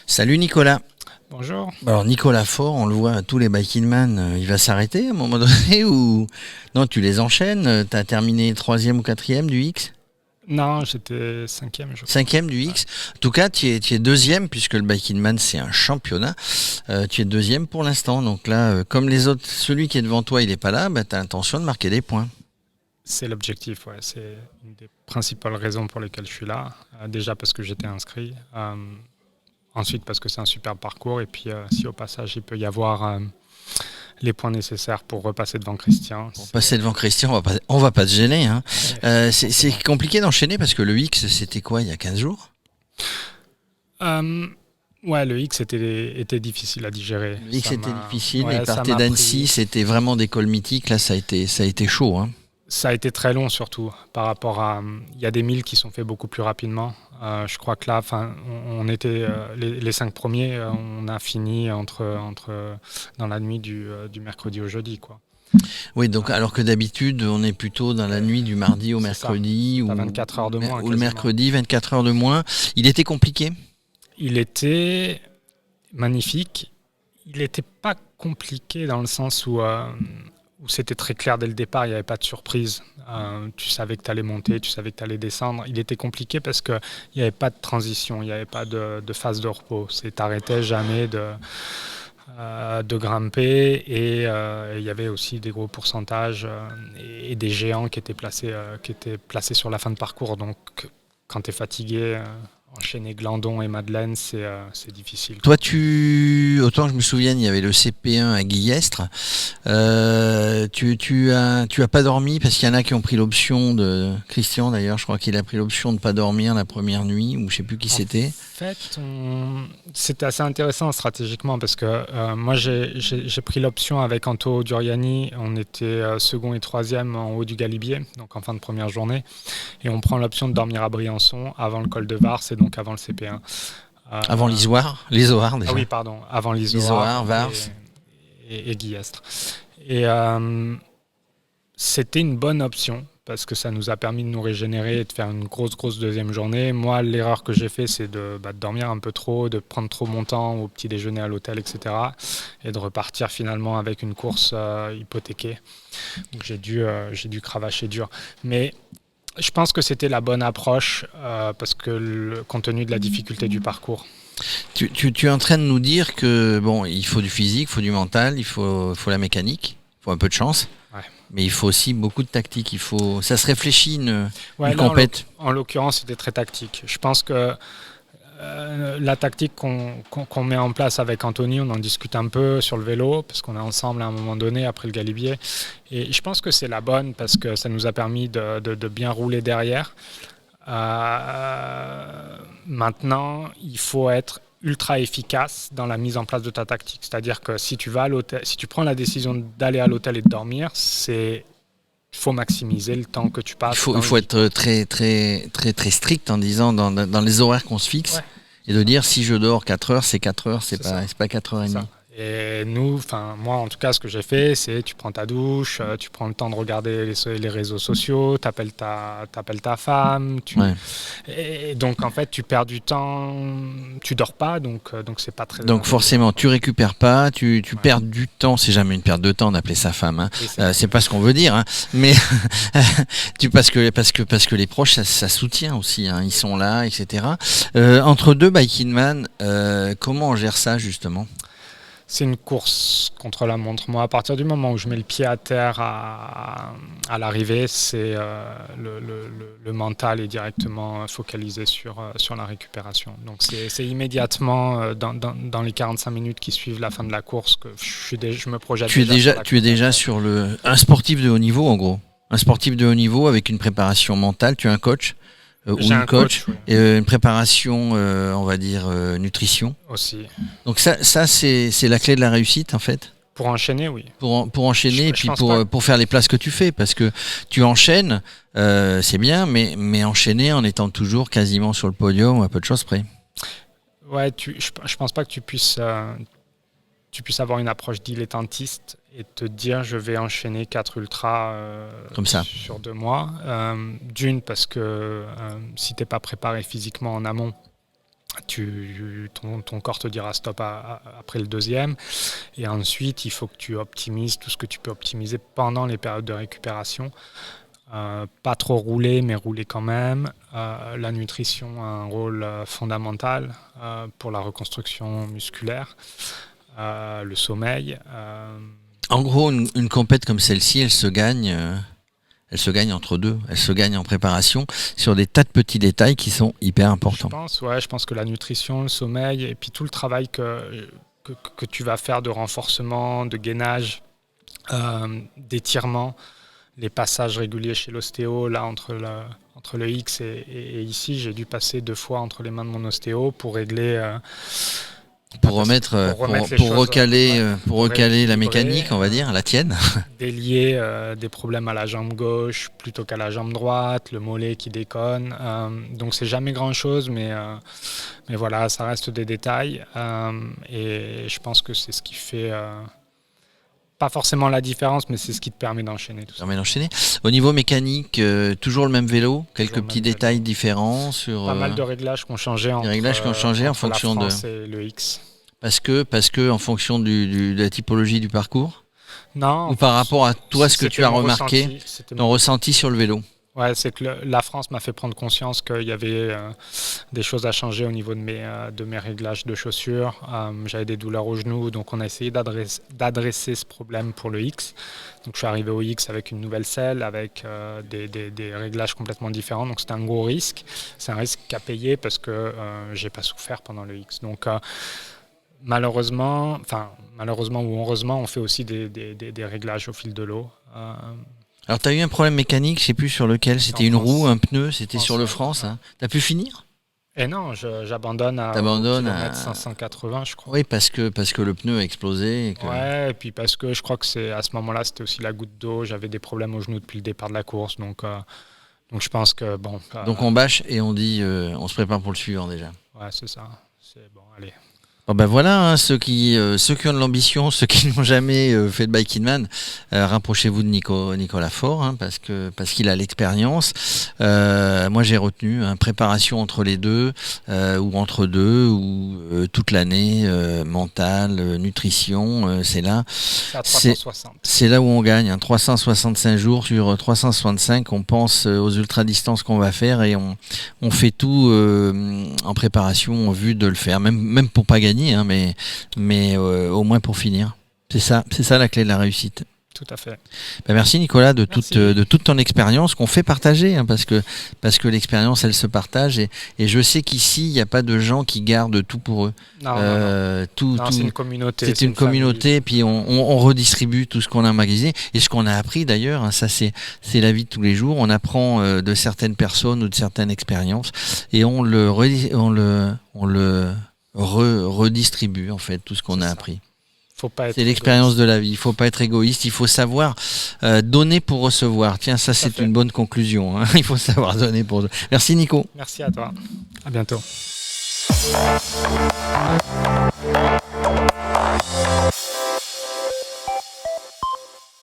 Salut Nicolas. Bonjour. Alors Nicolas Faure, on le voit à tous les Biking Man, il va s'arrêter à un moment donné ou non, tu les enchaînes, tu as terminé 3e ou 4e du X? Non, j'étais 5e, je crois. 5e du X. En tout cas, tu es 2e puisque le Biking Man c'est un championnat. Tu es 2e pour l'instant. Donc là, comme les autres, celui qui est devant toi, il n'est pas là, tu as l'intention de marquer des points. C'est l'objectif, ouais. C'est une des principales raisons pour lesquelles je suis là. Déjà parce que j'étais inscrit. Ensuite parce que c'est un super parcours. Et puis si au passage il peut y avoir les points nécessaires pour repasser devant Christian. Pour passer devant Christian, on va pas se gêner. Hein. C'est compliqué d'enchaîner parce que le X, c'était quoi, il y a 15 jours? Ouais, le X était difficile à digérer. Le X était difficile, et partir d'Annecy, c'était vraiment des cols mythiques. Là, ça a été chaud. Hein. Ça a été très long surtout par rapport à... Il y a des milles qui sont faits beaucoup plus rapidement. Je crois que là, on était les 5 premiers, on a fini dans la nuit du mercredi au jeudi, quoi. Oui, donc alors que d'habitude, on est plutôt dans la nuit du mardi au mercredi ou 24 heures de moins. Ou le mercredi, 24 heures de moins. Il était compliqué? Il était magnifique. Il n'était pas compliqué dans le sens où c'était très clair dès le départ, il n'y avait pas de surprise. Tu savais que tu allais monter, tu savais que tu allais descendre. Il était compliqué parce qu'il n'y avait pas de transition, il n'y avait pas de phase de repos. Tu n'arrêtais jamais de grimper et il y avait aussi des gros pourcentages et des géants qui étaient placés sur la fin de parcours. Donc quand tu es fatigué... Enchaîner Glandon et Madeleine, c'est difficile. Toi, autant que je me souvienne, il y avait le CP1 à Guillestre. Tu as pas dormi parce qu'il y en a qui ont pris l'option de Christian d'ailleurs. Je crois qu'il a pris l'option de pas dormir la première nuit ou je sais plus qui c'était. En fait, c'était assez intéressant stratégiquement parce que moi j'ai pris l'option avec Anto Duriani. On était second et troisième en haut du Galibier, donc en fin de première journée, et on prend l'option de dormir à Briançon avant le col de Vars et donc avant le CP1. Avant l'Isoire déjà. Ah oui, pardon, avant l'Isoire, Vars et Guillestre. Et c'était une bonne option parce que ça nous a permis de nous régénérer et de faire une grosse deuxième journée. Moi, l'erreur que j'ai fait, c'est de dormir un peu trop, de prendre trop mon temps au petit déjeuner à l'hôtel, etc. Et de repartir finalement avec une course hypothéquée. Donc j'ai dû cravacher dur. Mais je pense que c'était la bonne approche parce que compte tenu de la difficulté du parcours. Tu es en train de nous dire que bon, il faut du physique, il faut du mental, il faut la mécanique, il faut un peu de chance. Ouais. Mais il faut aussi beaucoup de tactique. Ça se réfléchit une compète. En l'occurrence, c'était très tactique. Je pense que la tactique qu'on met en place avec Anthony, on en discute un peu sur le vélo, parce qu'on est ensemble à un moment donné après le Galibier. Et je pense que c'est la bonne, parce que ça nous a permis de bien rouler derrière. Maintenant, il faut être ultra efficace dans la mise en place de ta tactique. C'est-à-dire que si tu vas à l'hôtel, si tu prends la décision d'aller à l'hôtel et de dormir, il faut maximiser le temps que tu passes. Il faut être très strict en disant dans les horaires qu'on se fixe, ouais. Et de dire si je dors 4 heures, c'est 4 heures, c'est pas 4h30. Et moi en tout cas, ce que j'ai fait, c'est tu prends ta douche, tu prends le temps de regarder les réseaux sociaux, t'appelles ta femme, ouais. Et donc en fait tu perds du temps, tu dors pas, donc c'est pas très. Donc forcément tu récupères pas, tu ouais. Perds du temps, c'est jamais une perte de temps d'appeler sa femme, hein. C'est pas ce qu'on veut dire, hein. Mais parce que les proches ça soutient aussi, hein. Ils sont là, etc. Entre deux Biking Man, comment on gère ça justement? C'est une course contre la montre. Moi, à partir du moment où je mets le pied à terre à l'arrivée, c'est le mental est directement focalisé sur la récupération. Donc c'est immédiatement dans les 45 minutes qui suivent la fin de la course que je me projette. Tu es déjà sur un sportif de haut niveau en gros. Un sportif de haut niveau avec une préparation mentale. Tu as un coach ou une coach, oui. Et une préparation, on va dire, nutrition. Aussi. Donc ça c'est la clé de la réussite en fait. Pour enchaîner, oui. Pour enchaîner et puis pour faire les places que tu fais, parce que tu enchaînes, c'est bien, mais enchaîner en étant toujours quasiment sur le podium, à peu de choses près. Ouais, je pense pas que tu puisses tu puisses avoir une approche dilettantiste et te dire je vais enchaîner 4 ultras comme ça sur 2 mois. D'une, parce que si tu n'es pas préparé physiquement en amont, ton corps te dira stop après le deuxième. Et ensuite, il faut que tu optimises tout ce que tu peux optimiser pendant les périodes de récupération. Pas trop rouler, mais rouler quand même. La nutrition a un rôle fondamental pour la reconstruction musculaire. Le sommeil. En gros, une compète comme celle-ci, elle se gagne entre deux. Elle se gagne en préparation sur des tas de petits détails qui sont hyper importants. Je pense que la nutrition, le sommeil et puis tout le travail que tu vas faire de renforcement, de gainage, d'étirement, les passages réguliers chez l'ostéo, là entre le X et ici, j'ai dû passer 2 fois entre les mains de mon ostéo pour régler... Pour recaler la mécanique, on va dire, la tienne. Délier des problèmes à la jambe gauche plutôt qu'à la jambe droite, le mollet qui déconne. Donc c'est jamais grand-chose, mais voilà, ça reste des détails. Et je pense que c'est ce qui fait... pas forcément la différence, mais c'est ce qui te permet d'enchaîner tout ça. Au niveau mécanique, toujours le même vélo, quelques petits détails différents sur... Pas mal de réglages qui ont changé en fonction de et le X. Parce que en fonction de la typologie du parcours. Non. Ou par rapport à toi, ce que tu as remarqué, ton ressenti sur le vélo. Ouais, c'est que la France m'a fait prendre conscience qu'il y avait des choses à changer au niveau de mes réglages de chaussures. J'avais des douleurs au genou, donc on a essayé d'adresser ce problème pour le X. Donc je suis arrivé au X avec une nouvelle selle, avec des réglages complètement différents. Donc c'était un gros risque. C'est un risque à payer parce que j'ai pas souffert pendant le X. Donc malheureusement ou heureusement, on fait aussi des réglages au fil de l'eau. Alors, tu as eu un problème mécanique, je ne sais plus sur lequel, c'était une roue, un pneu, c'était sur le France. Hein. Tu as pu finir ? Et non, j'abandonne à 580, je crois. Oui, parce que le pneu a explosé. Ouais, et puis parce que je crois que à ce moment-là, c'était aussi la goutte d'eau. J'avais des problèmes au genou depuis le départ de la course, donc je pense que bon. Donc on bâche et on dit, on se prépare pour le suivant déjà. Ouais, c'est ça. C'est bon, allez. Oh ben voilà, hein, ceux qui ont de l'ambition, ceux qui n'ont jamais fait de Bike in Man, rapprochez-vous de Nicolas Faure, hein, parce qu'il a l'expérience. Moi j'ai retenu préparation entre les deux, ou entre deux, ou toute l'année, mentale, nutrition, c'est là. C'est là où on gagne, hein, 365 jours sur 365, on pense aux ultra-distances qu'on va faire et on fait tout en préparation en vue de le faire, même pour pas gagner. Mais au moins pour finir. C'est ça la clé de la réussite. Tout à fait. Merci Nicolas de toute ton expérience qu'on fait partager, hein, parce que l'expérience elle se partage et je sais qu'ici il n'y a pas de gens qui gardent tout pour eux. Non, c'est une communauté. C'est une communauté, puis on redistribue tout ce qu'on a emmagasiné et ce qu'on a appris d'ailleurs. Hein, ça c'est la vie de tous les jours. On apprend de certaines personnes ou de certaines expériences et on le redistribue en fait tout ce qu'on a appris. C'est l'expérience de la vie. Il ne faut pas être égoïste. Il faut savoir donner pour recevoir. Tiens, ça c'est une bonne conclusion. Hein. Il faut savoir donner pour. Merci Nico. Merci à toi. À bientôt.